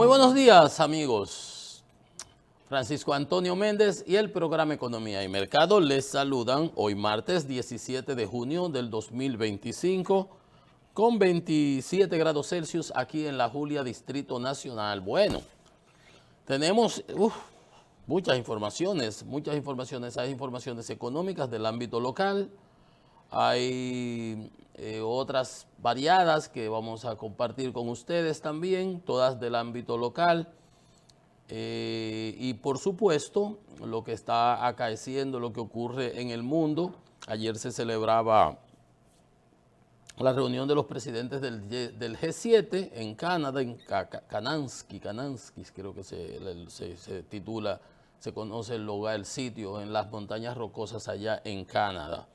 Muy buenos días, amigos. Francisco Antonio Méndez y el programa Economía y Mercado les saludan hoy martes 17 de junio del 2025 con 27 grados Celsius aquí en la Julia, Distrito Nacional. Bueno, tenemos muchas informaciones. Hay informaciones económicas del ámbito local, hay otras variadas que vamos a compartir con ustedes también, todas del ámbito local. Y por supuesto, lo que está acaeciendo, lo que ocurre en el mundo. Ayer se celebraba la reunión de los presidentes del G7 en Canadá, en Kananaskis, creo que se titula, se conoce el lugar, el sitio, en las montañas rocosas allá en Canadá.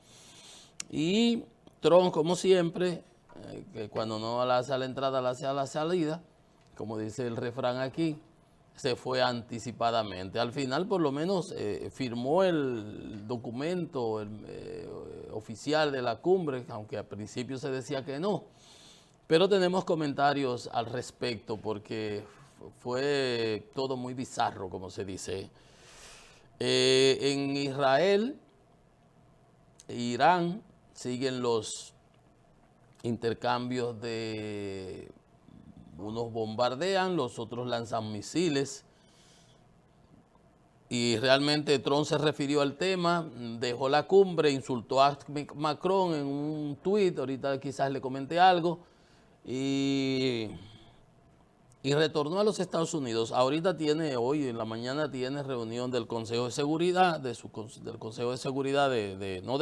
Y Trump, como siempre, que cuando no la hace a la entrada, la hace a la salida, como dice el refrán aquí, se fue anticipadamente. Al final, por lo menos, firmó el documento oficial de la cumbre, aunque al principio se decía que no. Pero tenemos comentarios al respecto porque fue todo muy bizarro, como se dice. En Israel e Irán siguen los intercambios de unos bombardean, los otros lanzan misiles. Y realmente Trump se refirió al tema, dejó la cumbre, insultó a Macron en un tuit, ahorita quizás le comenté algo, y retornó a los Estados Unidos. Ahorita hoy en la mañana tiene reunión del Consejo de Seguridad, del Consejo de Seguridad no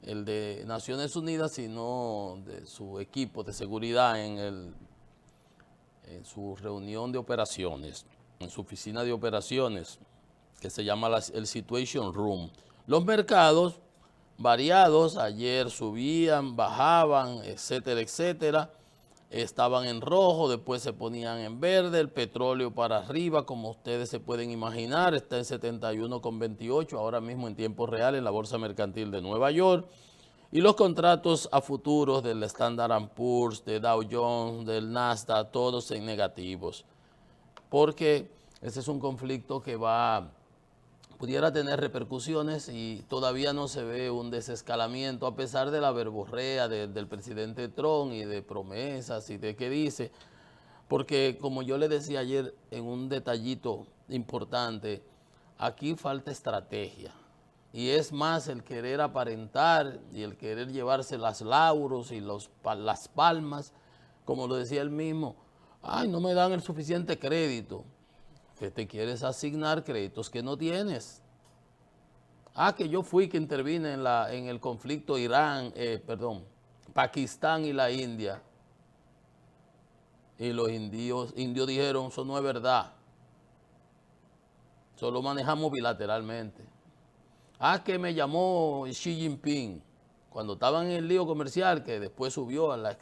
el de Naciones Unidas, sino de su equipo de seguridad en su reunión de operaciones, en su oficina de operaciones, que se llama el Situation Room. Los mercados variados, ayer subían, bajaban, etcétera, etcétera. Estaban en rojo, después se ponían en verde, el petróleo para arriba, como ustedes se pueden imaginar, está en 71,28 ahora mismo en tiempo real en la Bolsa Mercantil de Nueva York. Y los contratos a futuros del Standard & Poor's, de Dow Jones, del Nasdaq, todos en negativos. Porque ese es un conflicto que pudiera tener repercusiones y todavía no se ve un desescalamiento a pesar de la verborrea del presidente Trump y de promesas y de qué dice. Porque como yo le decía ayer en un detallito importante, aquí falta estrategia. Y es más el querer aparentar y el querer llevarse las lauros y las palmas, como lo decía él mismo. Ay, no me dan el suficiente crédito. Que te quieres asignar créditos que no tienes. Que yo fui que intervine en el conflicto Pakistán y la India. Y los indios dijeron, eso no es verdad. Solo manejamos bilateralmente. Que me llamó Xi Jinping cuando estaban en el lío comercial, que después subió a la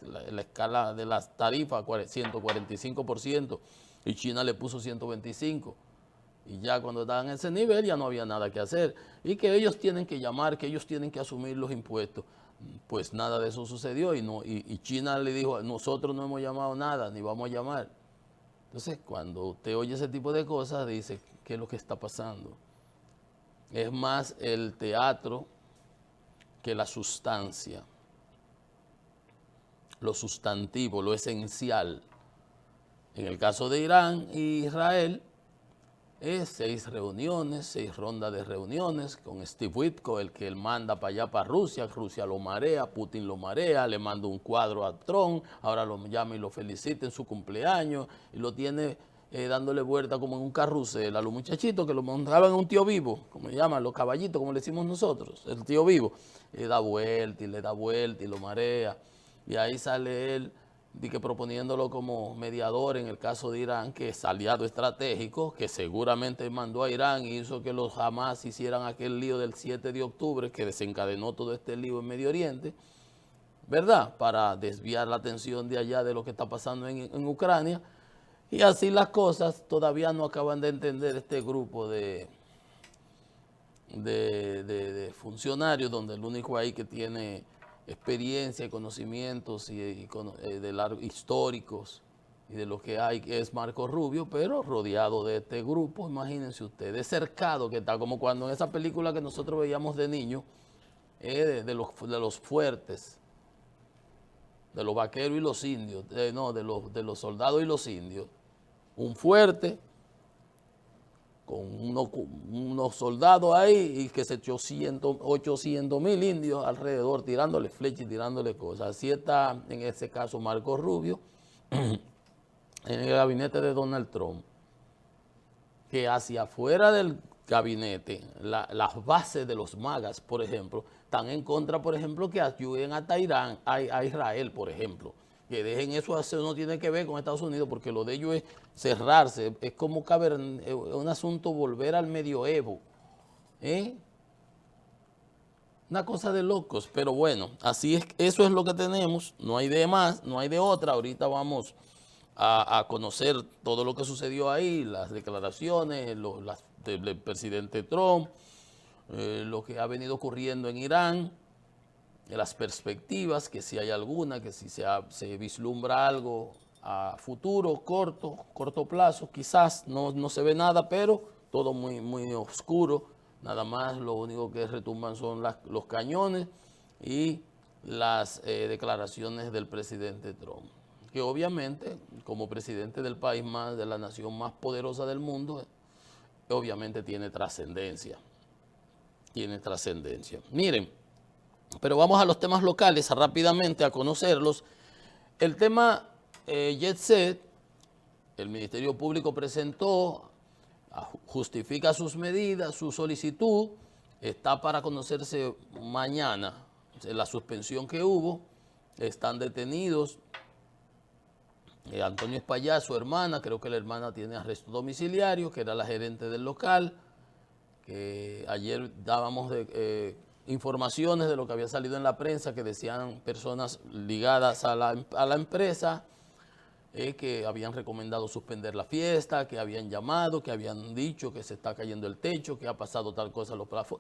escala de las tarifas 145% y China le puso 125%. Y ya cuando estaban en ese nivel ya no había nada que hacer. Y que ellos tienen que llamar, que ellos tienen que asumir los impuestos. Pues nada de eso sucedió y China le dijo, nosotros no hemos llamado nada, ni vamos a llamar. Entonces, cuando usted oye ese tipo de cosas, dice, ¿qué es lo que está pasando? Es más el teatro que la sustancia. Lo sustantivo, lo esencial. En el caso de Irán e Israel, es 6 reuniones, 6 rondas de reuniones con Steve Witkoff, el que él manda para allá, para Rusia. Rusia lo marea, Putin lo marea, le manda un cuadro a Trump, ahora lo llama y lo felicita en su cumpleaños y lo tiene dándole vuelta como en un carrusel a los muchachitos que lo montaban en un tío vivo, como le llaman, los caballitos, como le decimos nosotros, el tío vivo. Y le da vuelta y lo marea. Y ahí sale él proponiéndolo como mediador en el caso de Irán, que es aliado estratégico, que seguramente mandó a Irán y hizo que los Hamas hicieran aquel lío del 7 de octubre, que desencadenó todo este lío en Medio Oriente, ¿verdad? Para desviar la atención de allá de lo que está pasando en Ucrania. Y así las cosas todavía no acaban de entender este grupo de funcionarios, donde el único ahí que tiene experiencia y conocimientos históricos y de lo que hay, que es Marco Rubio, pero rodeado de este grupo, imagínense ustedes, cercado que está, como cuando en esa película que nosotros veíamos de niños, de los fuertes, de los vaqueros y los indios, no, de los soldados y los indios. Un fuerte con unos soldados ahí y que se 800.000 indios alrededor tirándole flechas y tirándole cosas. Así está en ese caso Marco Rubio en el gabinete de Donald Trump, que hacia afuera del gabinete, las bases de los magas, por ejemplo, están en contra, por ejemplo, que ayuden a Israel, por ejemplo. Que dejen eso no tiene que ver con Estados Unidos, porque lo de ellos es cerrarse, es como un asunto volver al medioevo. ¿Eh? Una cosa de locos, pero bueno, así es, eso es lo que tenemos, no hay de más, no hay de otra. Ahorita vamos a conocer todo lo que sucedió ahí, las declaraciones del presidente Trump, lo que ha venido ocurriendo en Irán, las perspectivas, que si hay alguna, que si se vislumbra algo a futuro, corto plazo, quizás no se ve nada, pero todo muy, muy oscuro. Nada más lo único que retumban son los cañones y las declaraciones del presidente Trump, que obviamente, como presidente del país más, de la nación más poderosa del mundo, obviamente tiene trascendencia. Tiene trascendencia. Miren, pero vamos a los temas locales rápidamente a conocerlos. El tema Jet Set, el Ministerio Público presentó, justifica sus medidas, su solicitud, está para conocerse mañana. La suspensión que hubo, están detenidos Antonio Espaillá, su hermana, creo que la hermana tiene arresto domiciliario, que era la gerente del local, que ayer dábamos informaciones de lo que había salido en la prensa, que decían personas ligadas a la empresa, que habían recomendado suspender la fiesta, que habían llamado, que habían dicho que se está cayendo el techo, que ha pasado tal cosa.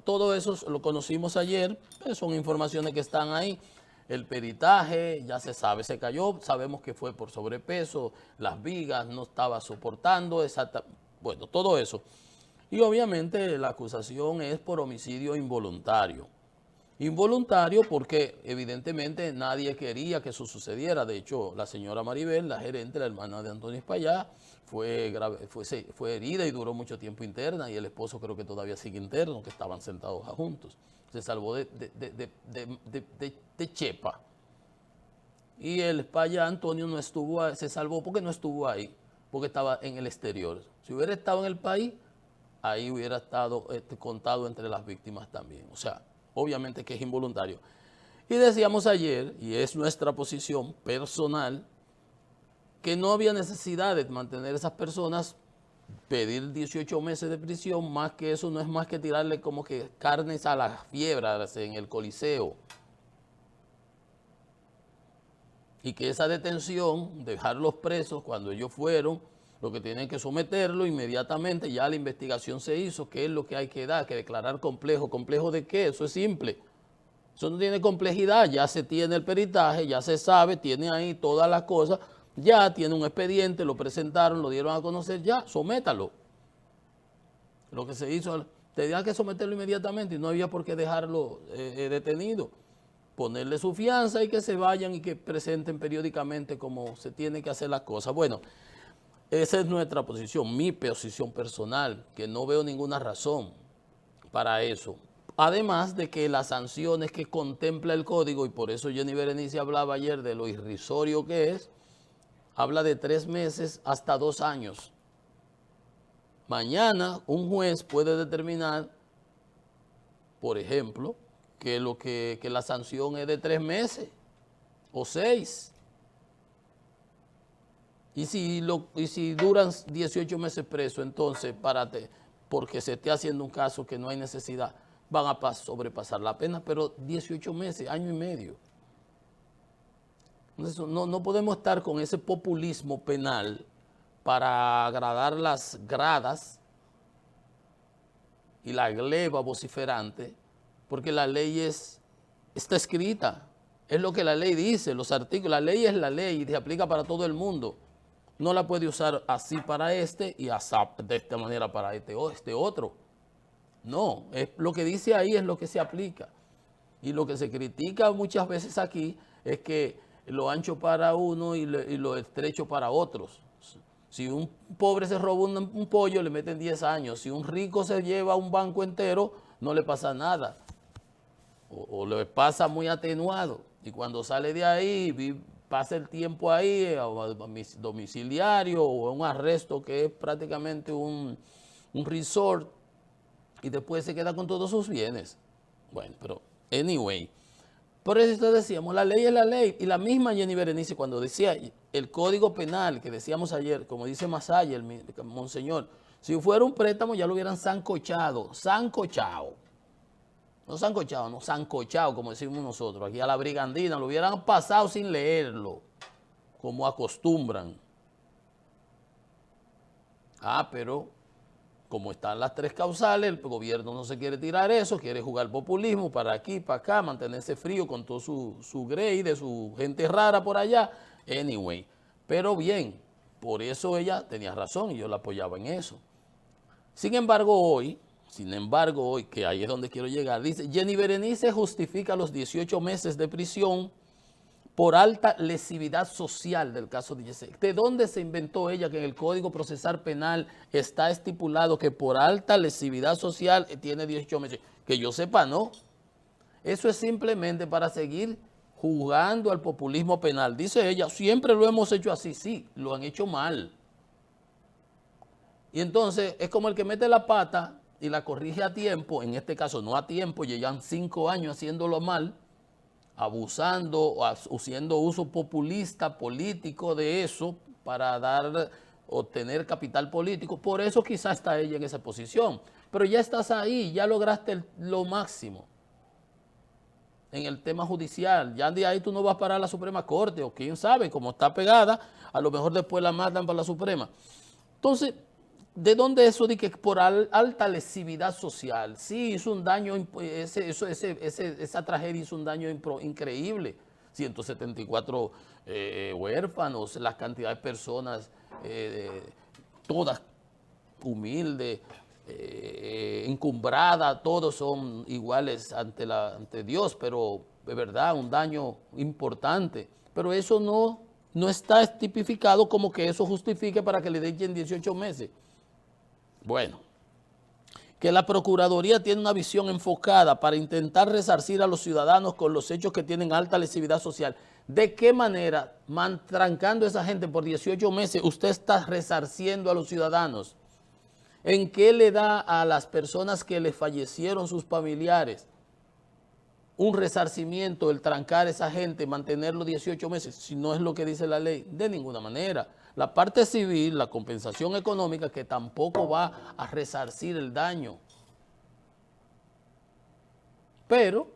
Todo eso lo conocimos ayer, son informaciones que están ahí. El peritaje ya se sabe, se cayó, sabemos que fue por sobrepeso, las vigas no estaba soportando, bueno, todo eso. Y obviamente la acusación es por homicidio involuntario. Involuntario porque evidentemente nadie quería que eso sucediera. De hecho, la señora Maribel, la gerente, la hermana de Antonio Espaillá, fue herida y duró mucho tiempo interna, y el esposo creo que todavía sigue interno, que estaban sentados juntos. Se salvó de chepa. Y el Espaillá, Antonio, no estuvo, se salvó porque no estuvo ahí, porque estaba en el exterior. Si hubiera estado en el país, ahí hubiera estado contado entre las víctimas también. O sea, obviamente que es involuntario. Y decíamos ayer, y es nuestra posición personal, que no había necesidad de mantener a esas personas, pedir 18 meses de prisión, más que eso no es más que tirarle como que carnes a las fiebras en el Coliseo. Y que esa detención, dejarlos presos cuando ellos fueron, lo que tienen que someterlo inmediatamente, ya la investigación se hizo, qué es lo que hay que dar, que declarar complejo. ¿Complejo de qué? Eso es simple. Eso no tiene complejidad, ya se tiene el peritaje, ya se sabe, tiene ahí todas las cosas, ya tiene un expediente, lo presentaron, lo dieron a conocer, ya, sométalo. Lo que se hizo, tenía que someterlo inmediatamente y no había por qué dejarlo detenido. Ponerle su fianza y que se vayan y que presenten periódicamente como se tiene que hacer las cosas. Bueno, esa es nuestra posición, mi posición personal, que no veo ninguna razón para eso. Además de que las sanciones que contempla el código, y por eso Jenny Berenice hablaba ayer de lo irrisorio que es, habla de 3 meses hasta 2 años. Mañana un juez puede determinar, por ejemplo, que la sanción es de 3 meses o 6. Y si duran 18 meses preso, entonces párate, porque se esté haciendo un caso que no hay necesidad, van a sobrepasar la pena, pero 18 meses, año y medio. Entonces, no podemos estar con ese populismo penal para agradar las gradas y la gleba vociferante, porque la ley está escrita, es lo que la ley dice, los artículos, la ley es la ley y se aplica para todo el mundo. no la puede usar así para este y de esta manera para este o este otro. No, lo que dice ahí es lo que se aplica. Y lo que se critica muchas veces aquí es que lo ancho para uno y lo estrecho para otros. Si un pobre se roba un pollo, le meten 10 años. Si un rico se lleva un banco entero, no le pasa nada. O le pasa muy atenuado. Y cuando sale de ahí, pasa el tiempo ahí, a domiciliario o un arresto que es prácticamente un resort, y después se queda con todos sus bienes. Bueno, pero anyway, por eso decíamos, la ley es la ley. Y la misma Jenny Berenice, cuando decía el Código Penal, que decíamos ayer, como dice Masaya, el monseñor, si fuera un préstamo ya lo hubieran sancochado, no sancochado, no, sancochado, como decimos nosotros, aquí a la brigandina, lo hubieran pasado sin leerlo, como acostumbran. Pero como están las tres causales, el gobierno no se quiere tirar eso, quiere jugar populismo para aquí, para acá, mantenerse frío con todo su grey de su gente rara por allá. Anyway, pero bien, por eso ella tenía razón y yo la apoyaba en eso. Sin embargo, hoy, que ahí es donde quiero llegar, dice, Jenny Berenice justifica los 18 meses de prisión por alta lesividad social del caso de Yesenia. ¿De dónde se inventó ella que en el Código Procesal Penal está estipulado que por alta lesividad social tiene 18 meses? Que yo sepa, no. Eso es simplemente para seguir jugando al populismo penal. Dice ella, siempre lo hemos hecho así. Sí, lo han hecho mal. Y entonces es como el que mete la pata y la corrige a tiempo, en este caso no a tiempo, llevan 5 años haciéndolo mal, abusando o haciendo uso populista político de eso para obtener capital político. Por eso quizás está ella en esa posición. Pero ya estás ahí, ya lograste lo máximo en el tema judicial. Ya de ahí tú no vas para la Suprema Corte, o quién sabe, como está pegada, a lo mejor después la matan para la Suprema. Entonces, ¿de dónde eso de que por alta lesividad social? Sí, hizo un daño, esa tragedia hizo un daño increíble. 174 huérfanos, la cantidad de personas, todas humildes, encumbradas, todos son iguales ante Dios, pero de verdad un daño importante. Pero eso no está tipificado como que eso justifique para que le den 18 meses. Bueno, que la Procuraduría tiene una visión enfocada para intentar resarcir a los ciudadanos con los hechos que tienen alta lesividad social. ¿De qué manera, trancando a esa gente por 18 meses, usted está resarciendo a los ciudadanos? ¿En qué le da a las personas que le fallecieron sus familiares un resarcimiento el trancar a esa gente, mantenerlo 18 meses, si no es lo que dice la ley? De ninguna manera. La parte civil, la compensación económica, que tampoco va a resarcir el daño. Pero,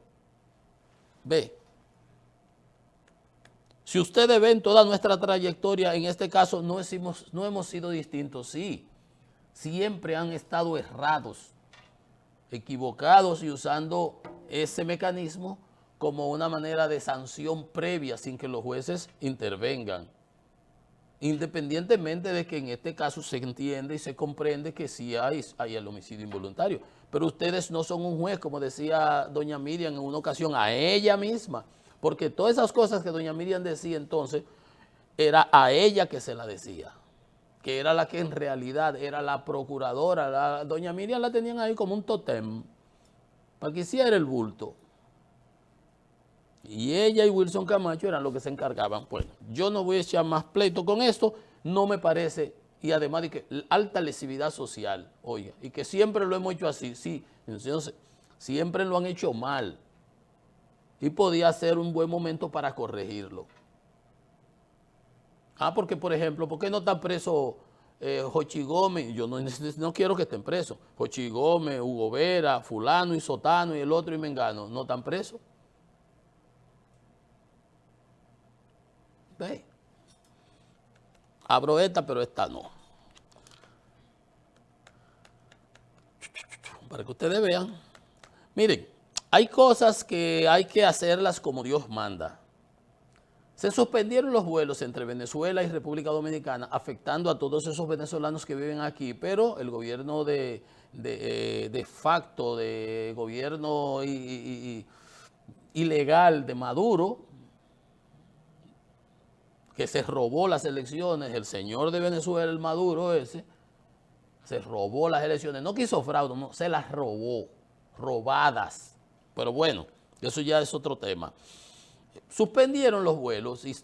si ustedes ven toda nuestra trayectoria, en este caso no hemos sido distintos, sí. Siempre han estado errados, equivocados y usando ese mecanismo como una manera de sanción previa sin que los jueces intervengan. Independientemente de que en este caso se entiende y se comprende que sí hay el homicidio involuntario. Pero ustedes no son un juez, como decía doña Miriam en una ocasión, a ella misma. Porque todas esas cosas que doña Miriam decía entonces, era a ella que se la decía. Que era la que en realidad era la procuradora. Doña Miriam la tenían ahí como un tótem, para que hiciera el bulto. Y ella y Wilson Camacho eran los que se encargaban. Bueno, yo no voy a echar más pleito con esto, no me parece, y además de que alta lesividad social, oiga, y que siempre lo hemos hecho así, sí, entonces, siempre lo han hecho mal, y podía ser un buen momento para corregirlo. Porque por ejemplo, ¿por qué no está preso Jochi Gómez? Yo no quiero que estén presos. Jochi Gómez, Hugo Vera, fulano y sotano y el otro y mengano, ¿no están presos? ¿Ve? Abro esta, pero esta no. Para que ustedes vean. Miren, hay cosas que hay que hacerlas como Dios manda. Se suspendieron los vuelos entre Venezuela y República Dominicana, afectando a todos esos venezolanos que viven aquí, pero el gobierno de facto, de gobierno ilegal de Maduro, que se robó las elecciones, el señor de Venezuela, el Maduro ese, se robó las elecciones, no quiso fraude, no, se las robó, robadas. Pero bueno, eso ya es otro tema. Suspendieron los vuelos y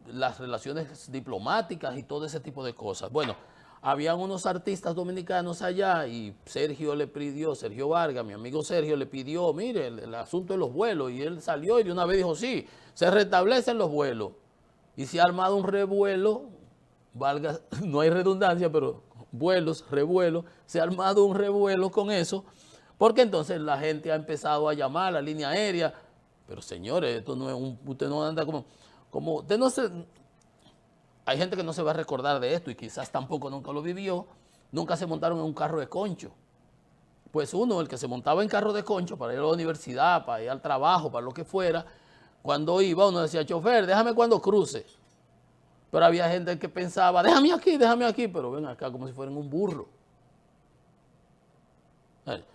las relaciones diplomáticas y todo ese tipo de cosas. Bueno, habían unos artistas dominicanos allá y Sergio Vargas, mi amigo Sergio, le pidió, mire, el asunto de los vuelos, y él salió y de una vez dijo, sí, se restablecen los vuelos. Y se ha armado un revuelo, valga, no hay redundancia, pero revuelos, se ha armado un revuelo con eso, porque entonces la gente ha empezado a llamar a la línea aérea, pero señores, esto no es usted no anda como usted no se, hay gente que no se va a recordar de esto y quizás tampoco nunca lo vivió, nunca se montaron en un carro de concho. Pues uno, el que se montaba en carro de concho para ir a la universidad, para ir al trabajo, para lo que fuera, cuando iba uno decía, chofer, déjame cuando cruce. Pero había gente que pensaba, déjame aquí, pero ven acá como si fueran un burro.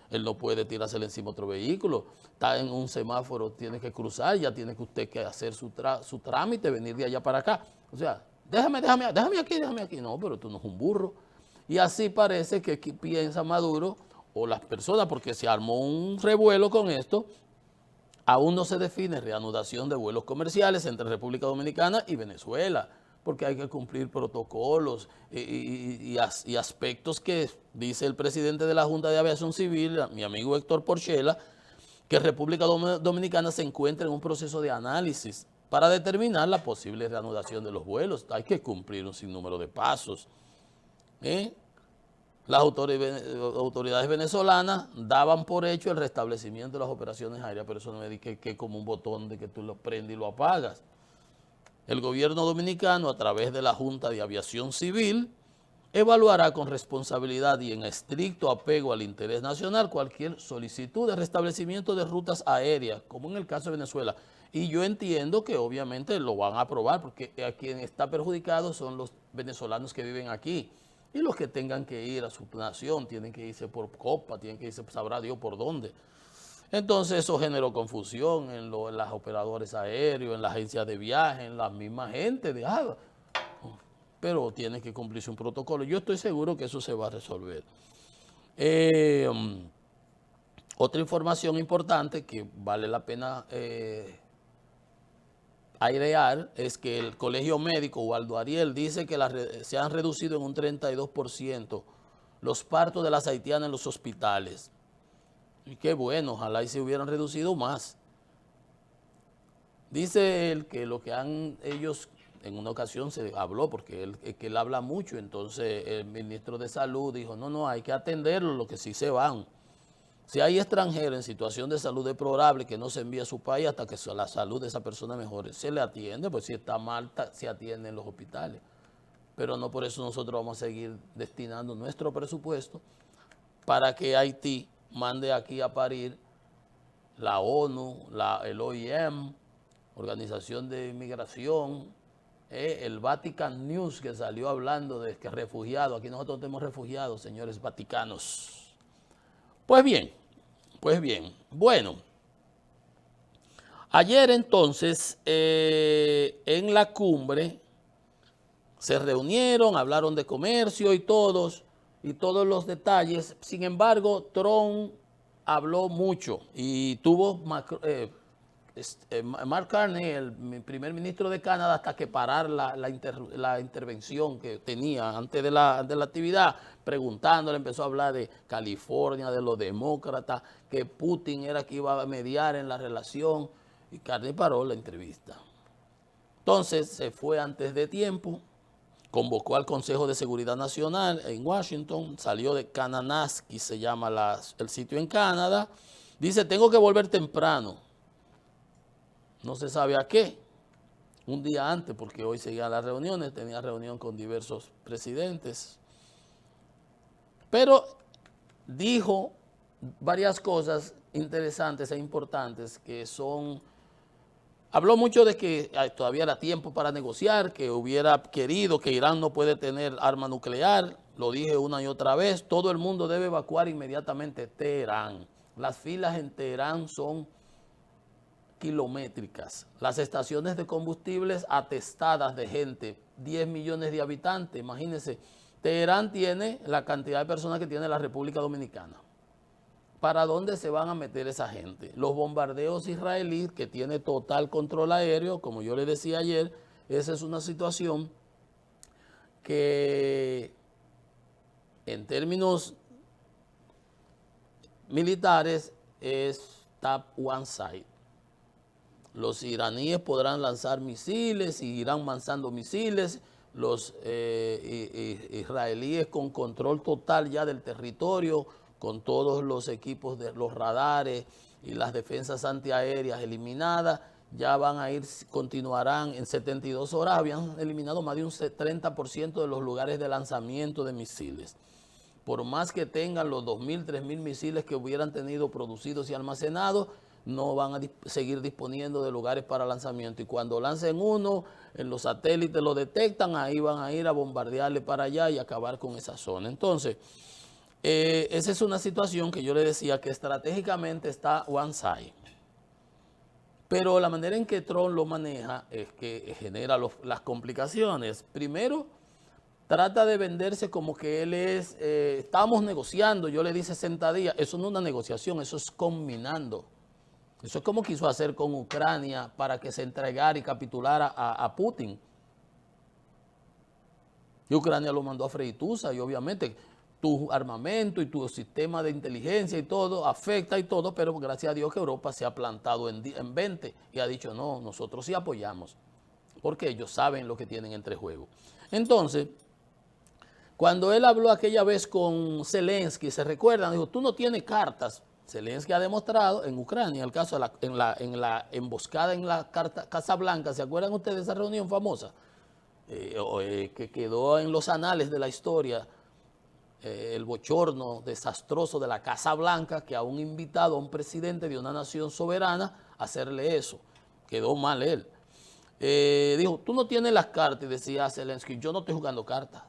Él no puede tirársele encima a otro vehículo, está en un semáforo, tiene que cruzar, ya tiene que usted que hacer su trámite, venir de allá para acá. O sea, déjame aquí. No, pero tú no es un burro. Y así parece que piensa Maduro o las personas, porque se armó un revuelo con esto. Aún no se define reanudación de vuelos comerciales entre República Dominicana y Venezuela, porque hay que cumplir protocolos y aspectos que dice el presidente de la Junta de Aviación Civil, mi amigo Héctor Porchela, que República Dominicana se encuentra en un proceso de análisis para determinar la posible reanudación de los vuelos. Hay que cumplir un sinnúmero de pasos. Las autoridades venezolanas daban por hecho el restablecimiento de las operaciones aéreas, pero eso no me dice que es como un botón de que tú lo prendes y lo apagas. El gobierno dominicano, a través de la Junta de Aviación Civil, evaluará con responsabilidad y en estricto apego al interés nacional cualquier solicitud de restablecimiento de rutas aéreas, como en el caso de Venezuela. Y yo entiendo que obviamente lo van a aprobar, porque a quien está perjudicado son los venezolanos que viven aquí. Y los que tengan que ir a su nación tienen que irse por copa, tienen que irse, sabrá Dios por dónde. Entonces eso generó confusión en los operadores aéreos, en las agencias de viaje, en la misma gente de pero tiene que cumplirse un protocolo. Yo estoy seguro que eso se va a resolver. Otra información importante que vale la pena airear es que el Colegio Médico Waldo Ariel dice que se han reducido en un 32% los partos de las haitianas en los hospitales. Y qué bueno, ojalá y se hubieran reducido más. Dice él que lo que ellos, en una ocasión se habló, porque él habla mucho, entonces el ministro de Salud dijo, no, hay que atenderlo, lo que sí se van. Si hay extranjeros en situación de salud deplorable que no se envía a su país hasta que la salud de esa persona mejore, se le atiende, pues si está mal, se atiende en los hospitales. Pero no por eso nosotros vamos a seguir destinando nuestro presupuesto para que Haití mande aquí a parir la ONU, el OIM, Organización de Inmigración, el Vatican News que salió hablando de que refugiados, aquí nosotros tenemos refugiados, señores vaticanos. Pues bien, bueno, ayer entonces en la cumbre se reunieron, hablaron de comercio y todos los detalles. Sin embargo, Trump habló mucho y tuvo Mark Carney, el primer ministro de Canadá, hasta que parar la intervención que tenía antes de la actividad, preguntándole, empezó a hablar de California, de los demócratas, que Putin era que iba a mediar en la relación, y Carney paró la entrevista. Entonces se fue antes de tiempo, convocó al Consejo de Seguridad Nacional en Washington, salió de Kananaskis, se llama el sitio en Canadá, dice, tengo que volver temprano. No se sabe a qué, un día antes, porque hoy seguía las reuniones, tenía reunión con diversos presidentes. Pero dijo varias cosas interesantes e importantes que son Habló mucho de que todavía era tiempo para negociar, que hubiera querido que Irán no puede tener arma nuclear. Lo dije una y otra vez, todo el mundo debe evacuar inmediatamente Teherán. Las filas en Teherán son kilométricas. Las estaciones de combustibles atestadas de gente, 10 millones de habitantes, imagínense. Teherán tiene la cantidad de personas que tiene la República Dominicana. ¿Para dónde se van a meter esa gente? Los bombardeos israelíes, que tiene total control aéreo, como yo le decía ayer, esa es una situación que en términos militares está one side. Los iraníes podrán lanzar misiles y irán lanzando misiles. Los israelíes con control total ya del territorio, con todos los equipos de los radares y las defensas antiaéreas eliminadas, ya van a ir, continuarán en 72 horas, habían eliminado más de un 30% de los lugares de lanzamiento de misiles. Por más que tengan los 2.000, 3.000 misiles que hubieran tenido producidos y almacenados, no van a seguir disponiendo de lugares para lanzamiento. Y cuando lancen uno, en los satélites lo detectan, ahí van a ir a bombardearle para allá y acabar con esa zona. Entonces, esa es una situación que yo le decía que estratégicamente está one side. Pero la manera en que Trump lo maneja es que genera las complicaciones. Primero, trata de venderse como que él es, estamos negociando, yo le di 60 días, eso no es una negociación, eso es combinando. Eso es como quiso hacer con Ucrania para que se entregara y capitulara a Putin. Y Ucrania lo mandó a freitusa y obviamente tu armamento y tu sistema de inteligencia y todo afecta y todo, pero gracias a Dios que Europa se ha plantado en 20 y ha dicho no, nosotros sí apoyamos, porque ellos saben lo que tienen entre juego. Entonces, cuando él habló aquella vez con Zelensky, se recuerdan, dijo, tú no tienes cartas. Zelensky ha demostrado en Ucrania, el caso de en la emboscada en la Casa Blanca, ¿se acuerdan ustedes de esa reunión famosa? Que quedó en los anales de la historia, el bochorno desastroso de la Casa Blanca, que a un invitado, a un presidente de una nación soberana, hacerle eso. Quedó mal él. Dijo, tú no tienes las cartas, y decía Zelensky, yo no estoy jugando cartas.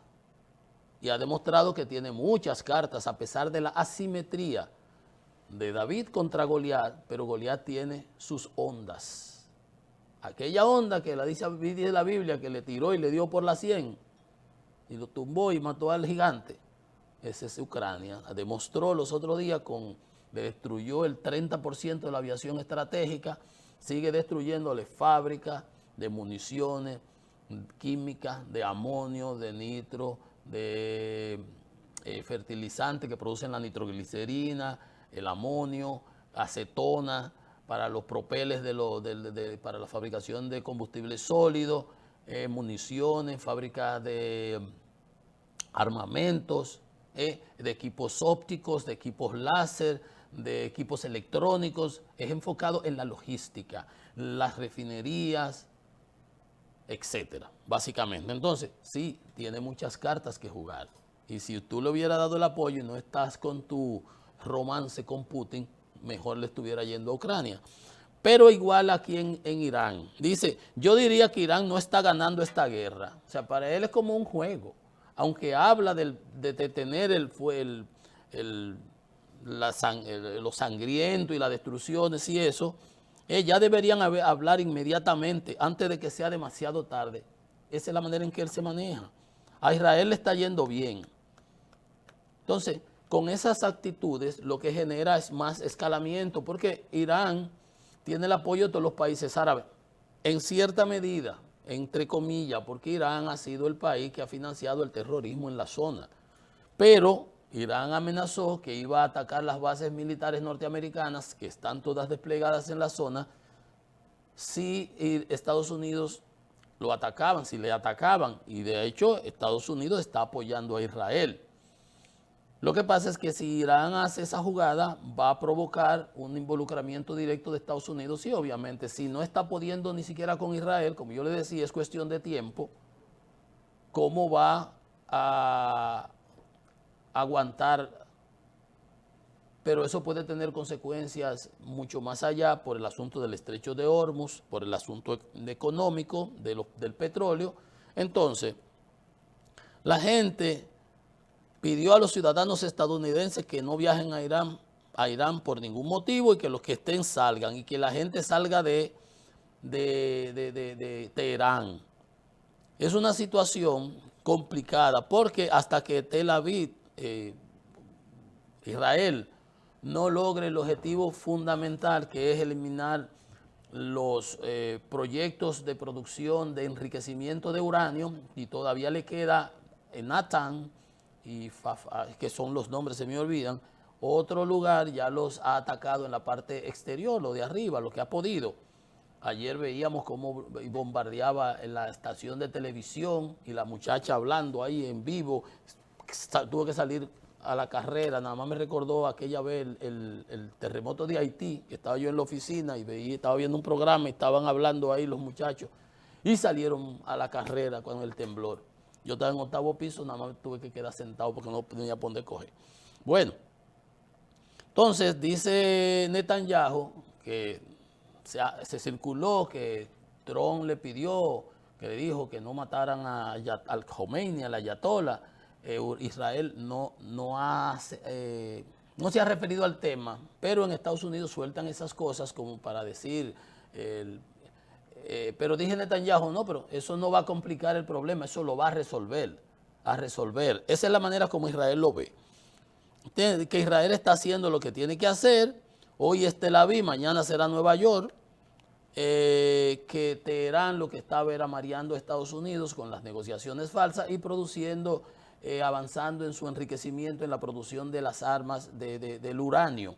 Y ha demostrado que tiene muchas cartas, a pesar de la asimetría de David contra Goliat, pero Goliat tiene sus ondas. Aquella onda que la dice la Biblia, que le tiró y le dio por la 100, y lo tumbó y mató al gigante, esa es Ucrania. Demostró los otros días, le destruyó el 30% de la aviación estratégica, sigue destruyéndole fábricas de municiones químicas, de amonio, de nitro, de fertilizantes que producen la nitroglicerina, el amonio, acetona, para los propeles para la fabricación de combustibles sólidos, municiones, fábricas de armamentos, de equipos ópticos, de equipos láser, de equipos electrónicos. Es enfocado en la logística, las refinerías, etcétera, básicamente. Entonces, sí, tiene muchas cartas que jugar. Y si tú le hubieras dado el apoyo y no estás con tu romance con Putin, mejor le estuviera yendo a Ucrania. Pero igual aquí en Irán. Dice, yo diría que Irán no está ganando esta guerra. O sea, para él es como un juego. Aunque habla de detener lo sangriento y las destrucciones y eso, ya deberían hablar inmediatamente, antes de que sea demasiado tarde. Esa es la manera en que él se maneja. A Israel le está yendo bien. Entonces, con esas actitudes, lo que genera es más escalamiento, porque Irán tiene el apoyo de todos los países árabes, en cierta medida, entre comillas, porque Irán ha sido el país que ha financiado el terrorismo en la zona. Pero Irán amenazó que iba a atacar las bases militares norteamericanas, que están todas desplegadas en la zona, si Estados Unidos lo atacaban, si le atacaban. Y de hecho, Estados Unidos está apoyando a Israel. Lo que pasa es que si Irán hace esa jugada, va a provocar un involucramiento directo de Estados Unidos. Y obviamente, si no está pudiendo ni siquiera con Israel, como yo le decía, es cuestión de tiempo, ¿cómo va a aguantar pero eso puede tener consecuencias mucho más allá por el asunto del estrecho de Hormuz, por el asunto económico del petróleo. Entonces, la gente pidió a los ciudadanos estadounidenses que no viajen a Irán por ningún motivo y que los que estén salgan y que la gente salga de Teherán. Es una situación complicada porque hasta que Tel Aviv, Israel, no logre el objetivo fundamental, que es eliminar los proyectos de producción de enriquecimiento de uranio, y todavía le queda Natán y que son los nombres, se me olvidan, otro lugar ya los ha atacado en la parte exterior, lo de arriba, lo que ha podido. Ayer veíamos cómo bombardeaba en la estación de televisión y la muchacha hablando ahí en vivo, tuvo que salir a la carrera. Nada más me recordó aquella vez el terremoto de Haití, que estaba yo en la oficina y estaba viendo un programa y estaban hablando ahí los muchachos y salieron a la carrera con el temblor. Yo estaba en 8º piso, nada más tuve que quedar sentado porque no tenía por dónde coger. Bueno, entonces dice Netanyahu que se circuló que Trump le pidió, que le dijo que no mataran al Khomeini, al Ayatollah. Israel no se ha referido al tema, pero en Estados Unidos sueltan esas cosas como para decir, pero dije Netanyahu, no, pero eso no va a complicar el problema, eso lo va a resolver. Esa es la manera como Israel lo ve. Que Israel está haciendo lo que tiene que hacer. Hoy es Tel Aviv, mañana será Nueva York. Que Teherán lo que estaba era mareando a Estados Unidos con las negociaciones falsas y produciendo, avanzando en su enriquecimiento en la producción de las armas del uranio,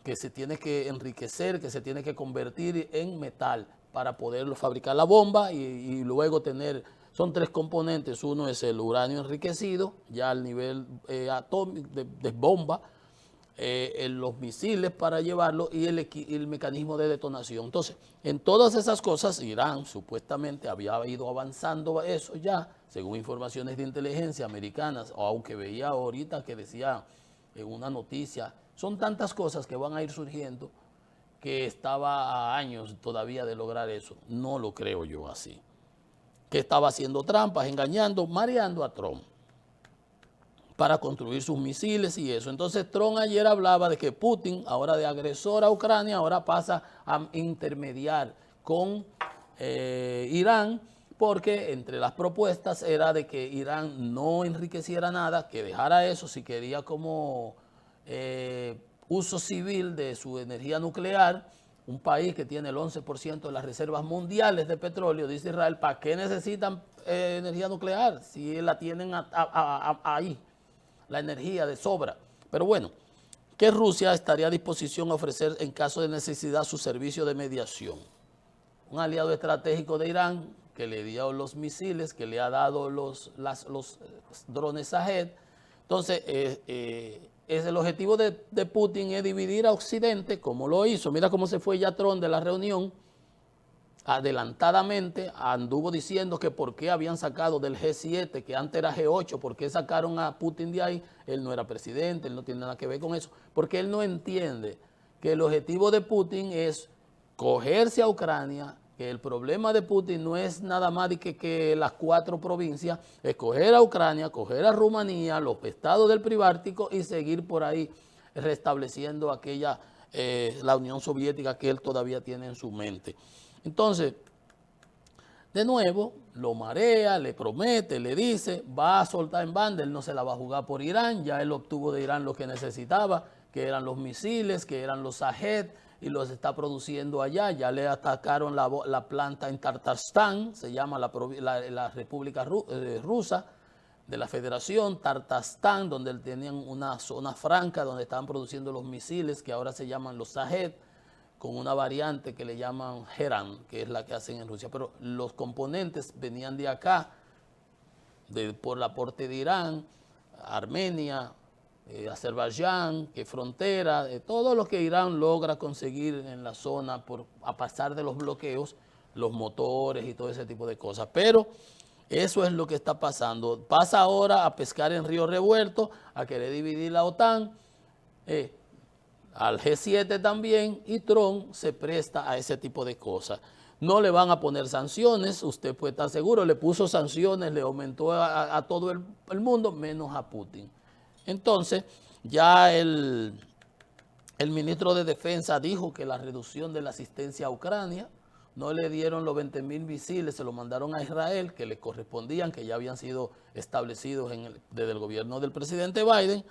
que se tiene que enriquecer, que se tiene que convertir en metal para poder fabricar la bomba y luego tener, son 3 componentes. Uno es el uranio enriquecido, ya al nivel atómico de bomba, los misiles para llevarlo y el mecanismo de detonación. Entonces, en todas esas cosas, Irán supuestamente había ido avanzando eso ya, según informaciones de inteligencia americanas, aunque veía ahorita que decía en una noticia, son tantas cosas que van a ir surgiendo que estaba a años todavía de lograr eso. No lo creo yo así. Que estaba haciendo trampas, engañando, mareando a Trump para construir sus misiles y eso. Entonces Trump ayer hablaba de que Putin, ahora de agresor a Ucrania, ahora pasa a intermediar con Irán, porque entre las propuestas era de que Irán no enriqueciera nada, que dejara eso si quería como uso civil de su energía nuclear. Un país que tiene el 11% de las reservas mundiales de petróleo, dice Israel, ¿para qué necesitan energía nuclear si la tienen ahí? La energía de sobra. Pero bueno, que Rusia estaría a disposición a ofrecer en caso de necesidad su servicio de mediación. Un aliado estratégico de Irán que le dio los misiles, que le ha dado los drones Shahed. Entonces, es el objetivo de Putin es dividir a Occidente, como lo hizo. Mira cómo se fue ya Trump de la reunión. Adelantadamente anduvo diciendo que por qué habían sacado del G7, que antes era G8, por qué sacaron a Putin de ahí. Él no era presidente, él no tiene nada que ver con eso, porque él no entiende que el objetivo de Putin es cogerse a Ucrania, que el problema de Putin no es nada más de que las 4 provincias, es coger a Ucrania, coger a Rumanía, los estados del Pribáltico y seguir por ahí restableciendo la Unión Soviética que él todavía tiene en su mente. Entonces, de nuevo, lo marea, le promete, le dice, va a soltar en banda, él no se la va a jugar por Irán, ya él obtuvo de Irán lo que necesitaba, que eran los misiles, que eran los Shahed, y los está produciendo allá. Ya le atacaron la planta en Tartarstán, se llama la República Rusa, de la Federación, Tartarstán, donde tenían una zona franca donde estaban produciendo los misiles, que ahora se llaman los Shahed, con una variante que le llaman Heran, que es la que hacen en Rusia. Pero los componentes venían de acá, por el aporte de Irán, Armenia, Azerbaiyán, que frontera, todo lo que Irán logra conseguir en la zona a pasar de los bloqueos, los motores y todo ese tipo de cosas. Pero eso es lo que está pasando. Pasa ahora a pescar en río revuelto, a querer dividir la OTAN. al G7 también, y Trump se presta a ese tipo de cosas. No le van a poner sanciones, usted puede estar seguro, le puso sanciones, le aumentó a todo el mundo, menos a Putin. Entonces, ya el ministro de Defensa dijo que la reducción de la asistencia a Ucrania, no le dieron los 20.000 misiles, se los mandaron a Israel, que le correspondían, que ya habían sido establecidos desde el gobierno del presidente Biden.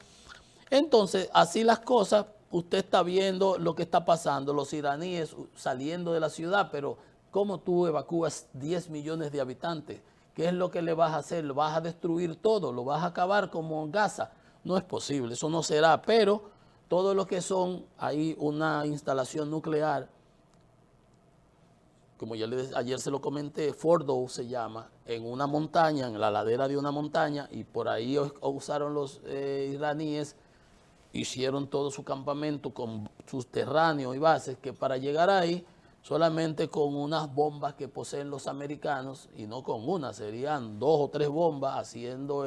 Entonces, así las cosas, usted está viendo lo que está pasando, los iraníes saliendo de la ciudad, pero ¿cómo tú evacúas 10 millones de habitantes? ¿Qué es lo que le vas a hacer? ¿Lo vas a destruir todo? ¿Lo vas a acabar como en Gaza? No es posible, eso no será, pero todo lo que son, hay una instalación nuclear, como ya ayer se lo comenté, Fordow se llama, en una montaña, en la ladera de una montaña, y por ahí usaron los iraníes, hicieron todo su campamento con subterráneos y bases, que para llegar ahí, solamente con unas bombas que poseen los americanos, y no con una, serían 2 o 3 bombas haciendo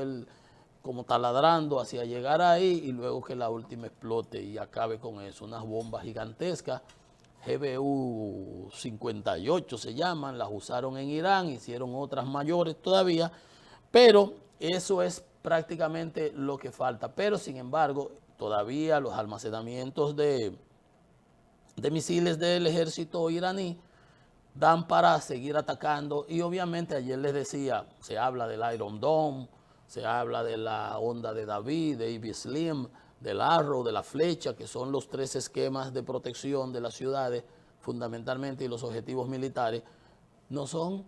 como taladrando hacia llegar ahí, y luego que la última explote y acabe con eso, unas bombas gigantescas, GBU 58 se llaman, las usaron en Irán, hicieron otras mayores todavía, pero eso es prácticamente lo que falta. Pero sin embargo, todavía los almacenamientos de misiles del ejército iraní dan para seguir atacando, y obviamente ayer les decía, se habla del Iron Dome, se habla de la onda de David, de Ivy Slim, del Arrow, de la flecha, que son los 3 esquemas de protección de las ciudades, fundamentalmente, y los objetivos militares, no son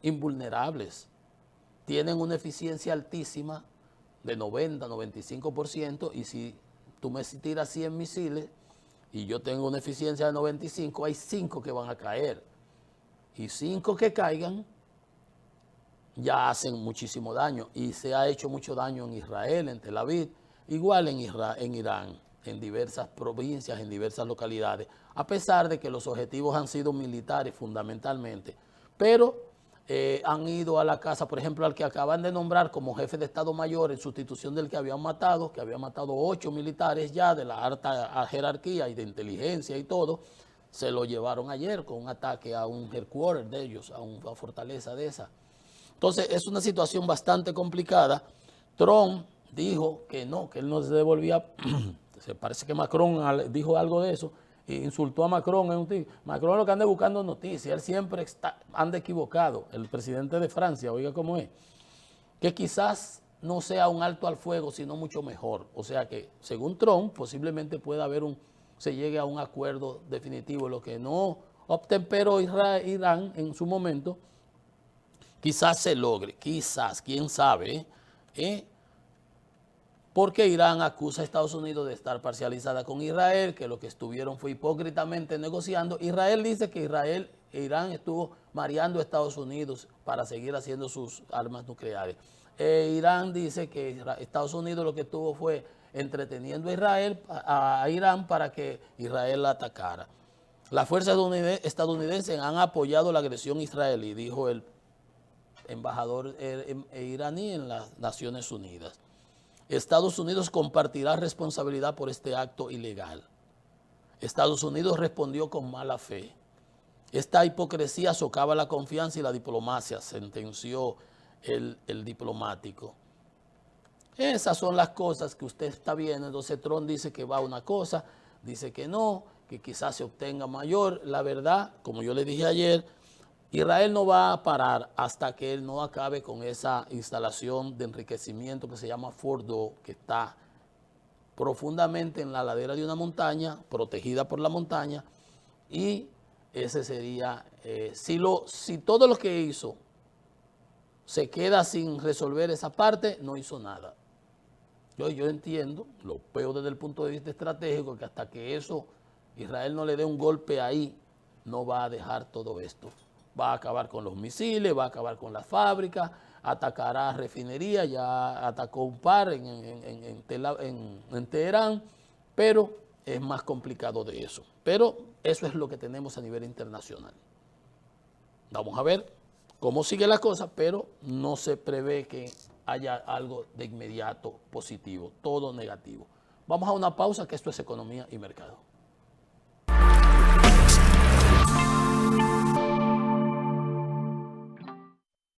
invulnerables. Tienen una eficiencia altísima de 90-95%, y si tú me tiras 100 misiles y yo tengo una eficiencia de 95, hay 5 que van a caer. Y 5 que caigan ya hacen muchísimo daño, y se ha hecho mucho daño en Israel, en Tel Aviv, igual en Irán, en diversas provincias, en diversas localidades, a pesar de que los objetivos han sido militares fundamentalmente, pero han ido a la casa, por ejemplo, al que acaban de nombrar como jefe de Estado Mayor en sustitución del que habían matado, 8 militares ya de la alta jerarquía y de inteligencia y todo, se lo llevaron ayer con un ataque a un headquarter de ellos, a una fortaleza de esa. Entonces, es una situación bastante complicada. Trump dijo que no, que él no se devolvía. Se parece que Macron dijo algo de eso, e insultó a Macron. Macron es lo que anda buscando noticias, él siempre anda equivocado. El presidente de Francia, oiga cómo es, que quizás no sea un alto al fuego, sino mucho mejor. O sea que, según Trump, posiblemente pueda haber se llegue a un acuerdo definitivo. Lo que no obtemperó Irán en su momento, quizás se logre, quizás, quién sabe, porque Irán acusa a Estados Unidos de estar parcializada con Israel, que lo que estuvieron fue hipócritamente negociando. Israel dice que Irán estuvo mareando a Estados Unidos para seguir haciendo sus armas nucleares. Irán dice que Estados Unidos lo que estuvo fue entreteniendo a Irán para que Israel la atacara. Las fuerzas estadounidenses han apoyado la agresión israelí, dijo el embajador iraní en las Naciones Unidas. Estados Unidos compartirá responsabilidad por este acto ilegal. Estados Unidos respondió con mala fe. Esta hipocresía socava la confianza y la diplomacia, sentenció el diplomático. Esas son las cosas que usted está viendo. Entonces Trump dice que va a una cosa, dice que no, que quizás se obtenga mayor. La verdad, como yo le dije ayer, Israel no va a parar hasta que él no acabe con esa instalación de enriquecimiento que se llama Fordow, que está profundamente en la ladera de una montaña, protegida por la montaña, y ese sería, si todo lo que hizo se queda sin resolver esa parte, no hizo nada. Yo entiendo, lo veo desde el punto de vista estratégico, que hasta que Israel no le dé un golpe ahí, no va a dejar todo esto. Va a acabar con los misiles, va a acabar con las fábricas, atacará refinerías, ya atacó un par en Teherán, pero es más complicado de eso. Pero eso es lo que tenemos a nivel internacional. Vamos a ver cómo sigue la cosa, pero no se prevé que haya algo de inmediato positivo, todo negativo. Vamos a una pausa, que esto es Economía y Mercado.